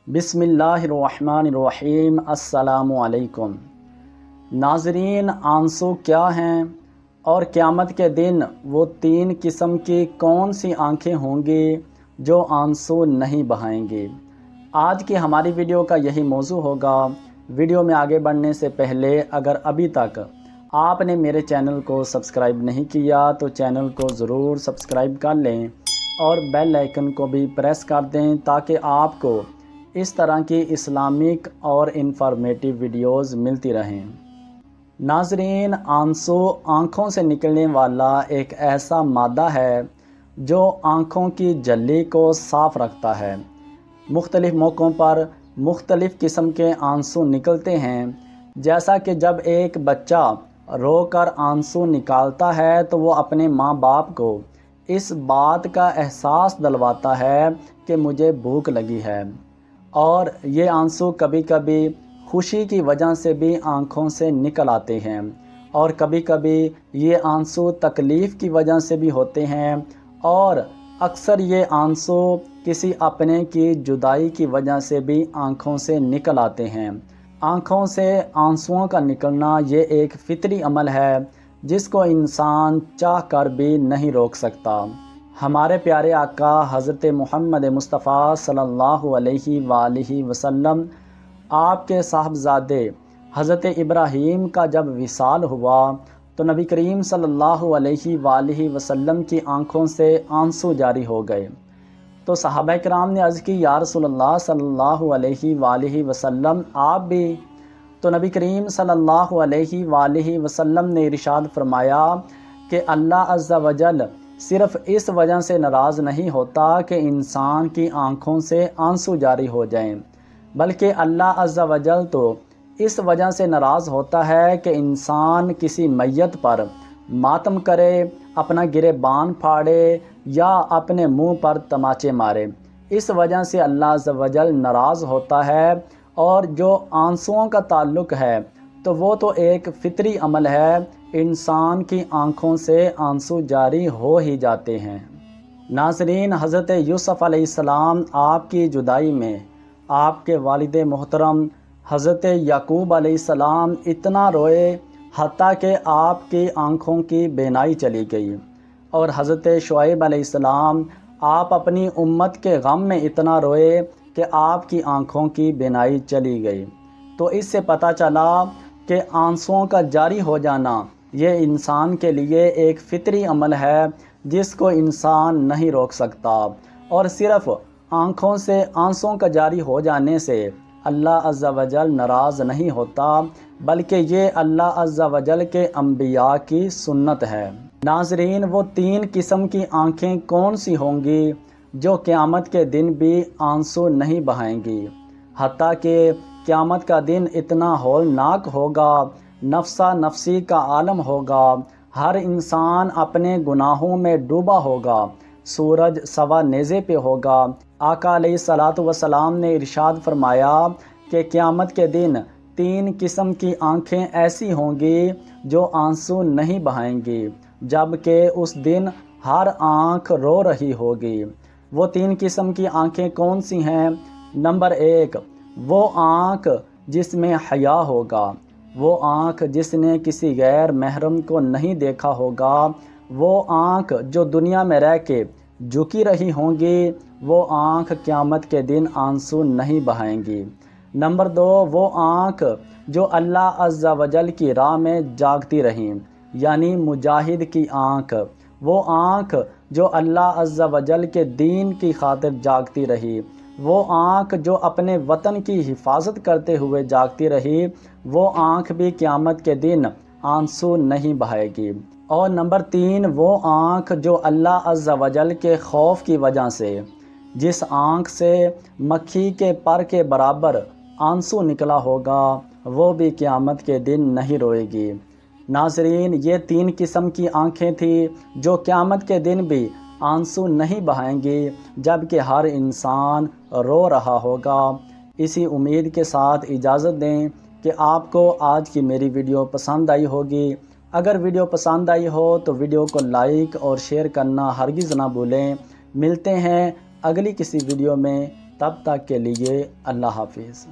बिस्मिल्लाहिर्रहमानिर्रहीम। अस्सलामु अलैकुम। नाज़रीन, आंसू क्या हैं और क़यामत के दिन वो 3 किस्म की कौन सी आंखें होंगी जो आंसू नहीं बहाएंगी। आज की हमारी वीडियो का यही मौजू होगा। वीडियो में आगे बढ़ने से पहले अगर अभी तक आपने मेरे चैनल को सब्सक्राइब नहीं किया तो चैनल को ज़रूर सब्सक्राइब कर लें और बेल आइकन को भी प्रेस कर दें ताकि आपको इस तरह की इस्लामिक और इन्फॉर्मेटिव वीडियोज़ मिलती रहें। नाज़रीन, आंसू आँखों से निकलने वाला एक ऐसा मादा है जो आँखों की झल्ली को साफ़ रखता है। मुख्तलिफ़ मौक़ों पर मुख्तलिफ़ किस्म के आंसू निकलते हैं। जैसा कि जब एक बच्चा रोकर आंसू निकालता है तो वो अपने माँ बाप को इस बात का एहसास दिलवाता है कि मुझे भूख लगी है, और ये आंसू कभी कभी खुशी की वजह से भी आँखों से निकल आते हैं और कभी कभी ये आंसू तकलीफ़ की वजह से भी होते हैं, और अक्सर ये आंसू किसी अपने की जुदाई की वजह से भी आँखों से निकल आते हैं। आँखों से आंसुओं का निकलना ये एक फ़ितरी अमल है जिसको इंसान चाह कर भी नहीं रोक सकता। हमारे प्यारे आका हज़रत मोहम्मद मुस्तफ़ा सल्लल्लाहु अलैहि वसल्लम आपके साहबजादे हज़रत इब्राहीम का जब विसाल हुआ तो नबी करीम सल्लल्लाहु अलैहि वसल्लम की आँखों से आंसू जारी हो गए। तो सहाबा किराम ने अर्ज़ की, या रसूलल्लाह सल्लल्लाहु अलैहि वसल्लम आप भी। तो नबी करीम सल्लल्लाहु अलैहि वसल्लम ने इरशाद फरमाया कि अल्लाह अज़्ज़ा वजल सिर्फ़ इस वजह से नाराज़ नहीं होता कि इंसान की आँखों से आंसू जारी हो जाएं, बल्कि अल्लाह अज़्ज़ा वजल तो इस वजह से नाराज़ होता है कि इंसान किसी मैयत पर मातम करे, अपना गिरेबान फाड़े या अपने मुंह पर तमाचे मारे। इस वजह से अल्लाह अज़्ज़ा वजल नाराज़ होता है। और जो आंसुओं का ताल्लुक़ है तो वो तो एक फ़ितरी अमल है, इंसान की आँखों से आंसू जारी हो ही जाते हैं। नाज़रीन, हज़रत यूसुफ़ अलैहिस्सलाम आपकी जुदाई में आपके वालिद मोहतरम हज़रत याकूब अलैहिस्सलाम इतना रोए हत्ता कि आपकी आँखों की बेनाई चली गई, और हज़रत शुआइब अलैहिस्सलाम आप अपनी उम्मत के गम में इतना रोए कि आपकी आँखों की बेनाई चली गई। तो इससे पता चला कि आंसुओं का जारी हो जाना ये इंसान के लिए एक फ़ितरी अमल है जिसको इंसान नहीं रोक सकता। और सिर्फ़ आँखों से आंसुओं का जारी हो जाने से अल्लाह अज़्ज़ा वजल नाराज़ नहीं होता, बल्कि ये अल्लाह अज़्ज़ा वजल के अंबिया की सुन्नत है। नाज़रीन, वो 3 किस्म की आँखें कौन सी होंगी जो क़यामत के दिन भी आंसू नहीं बहाएंगी। हत्ता कि क़यामत का दिन इतना हौलनाक होगा, नफ्सा नफसी का आलम होगा, हर इंसान अपने गुनाहों में डूबा होगा, सूरज सवा नेज़े पे होगा। आका अलैहिस्सलातु वस्सलाम ने इरशाद फरमाया कि क़यामत के दिन 3 किस्म की आँखें ऐसी होंगी जो आंसू नहीं बहाएंगी, जबकि उस दिन हर आँख रो रही होगी। वो 3 किस्म की आँखें कौन सी हैं? नंबर 1, वो आँख जिसमें हया होगा, वो आँख जिसने किसी गैर महरम को नहीं देखा होगा, वो आँख जो दुनिया में रह के झुकी रही होंगी, वो आँख क़यामत के दिन आंसू नहीं बहाएंगी। नंबर 2, वो आँख जो अल्लाह अज़्ज़ा वजल की राह में जागती रहीं, यानी मुजाहिद की आँख। वो आँख जो अल्लाह अज़्ज़ा वजल के दीन की खातिर जागती रही, वो आँख जो अपने वतन की हिफाजत करते हुए जागती रही, वो आँख भी क़यामत के दिन आंसू नहीं बहाएगी। और नंबर 3, वो आँख जो अल्लाह अज़्ज़ा वजल के खौफ की वजह से, जिस आँख से मक्खी के पर के बराबर आंसू निकला होगा, वो भी क़यामत के दिन नहीं रोएगी। नाज़रीन, ये 3 किस्म की आँखें थी जो क़यामत के दिन भी आंसू नहीं बहाएंगी, जबकि हर इंसान रो रहा होगा। इसी उम्मीद के साथ इजाज़त दें कि आपको आज की मेरी वीडियो पसंद आई होगी। अगर वीडियो पसंद आई हो तो वीडियो को लाइक और शेयर करना हरगिज़ ना भूलें। मिलते हैं अगली किसी वीडियो में। تب تک کے لیے اللہ حافظ۔